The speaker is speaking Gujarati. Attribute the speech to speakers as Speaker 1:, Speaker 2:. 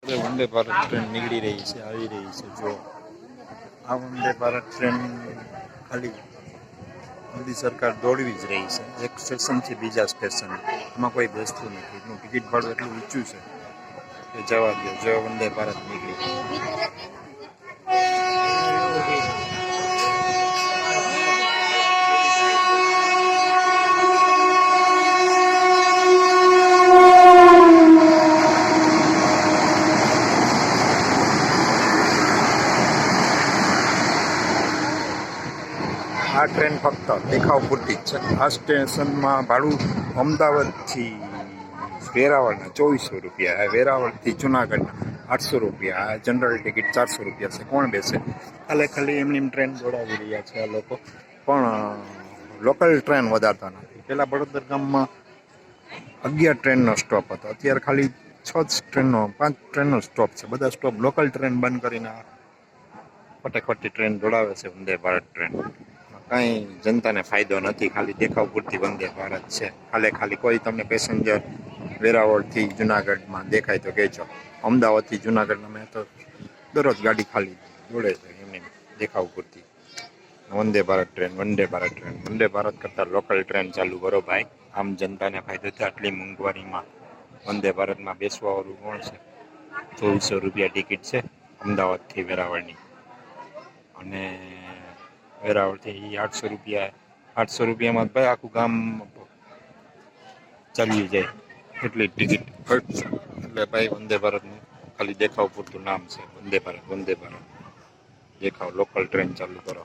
Speaker 1: વંદે ભારત ટ્રેન નીકળી રહી છે, આવી રહી છે। જો આ વંદે ભારત ટ્રેન ખાલી મોદી સરકાર દોડવી જ રહી છે, એક સ્ટેશનથી બીજા સ્ટેશન। એમાં કોઈ બેસતું નથી, એનું ટિકિટ ભાડું એટલું ઊંચું છે કે જવા દો। જો વંદે ભારત નીકળી। આ ટ્રેન ફક્ત દેખાવ પૂરતી જ છે। આ સ્ટેશનમાં ભાડું અમદાવાદથી વેરાવળના 2400 રૂપિયા, વેરાવળથી જુનાગઢના 800 રૂપિયા, જનરલ ટિકિટ 400 રૂપિયા છે। કોણ બેસે? ખાલી એમની ટ્રેન દોડાવી રહ્યા છે આ લોકો, પણ લોકલ ટ્રેન વધારતા નથી। પહેલાં બળોદર ગામમાં 11 ટ્રેનનો સ્ટોપ હતો, અત્યારે ખાલી 5 ટ્રેનનો સ્ટોપ છે। બધા સ્ટોપ લોકલ ટ્રેન બંધ કરીને ફટાફટથી ટ્રેન દોડાવે છે વંદે ભારત ટ્રેન। કાંઈ જનતાને ફાયદો નથી, ખાલી દેખાવ પૂરતી વંદે ભારત છે। ખાલી કોઈ તમને પેસેન્જર વેરાવળથી જુનાગઢમાં દેખાય તો કહેજો। અમદાવાદથી જુનાગઢમાં મેં તો દરરોજ ગાડી ખાલી દોડે છે એમની દેખાવ પૂરતી। વંદે ભારત ટ્રેન, વંદે ભારત ટ્રેન, વંદે ભારત કરતાં લોકલ ટ્રેન ચાલુ કરો ભાઈ। આમ જનતાને ફાયદો છે। આટલી મોંઘવારીમાં વંદે ભારતમાં બેસવાવાળું કોણ છે? 2400 રૂપિયા ટિકિટ છે અમદાવાદથી વેરાવળની, અને વેરાવળથી 800 રૂપિયા। 800 રૂપિયામાં ભાઈ આખું ગામ ચાલી જાય એટલી ટિકિટ ખર્ચ। એટલે ભાઈ વંદે ભારતનું ખાલી દેખાવ પૂરતું નામ છે, વંદે ભારત, વંદે ભારત। દેખાવ લોકલ ટ્રેન ચાલુ કરો।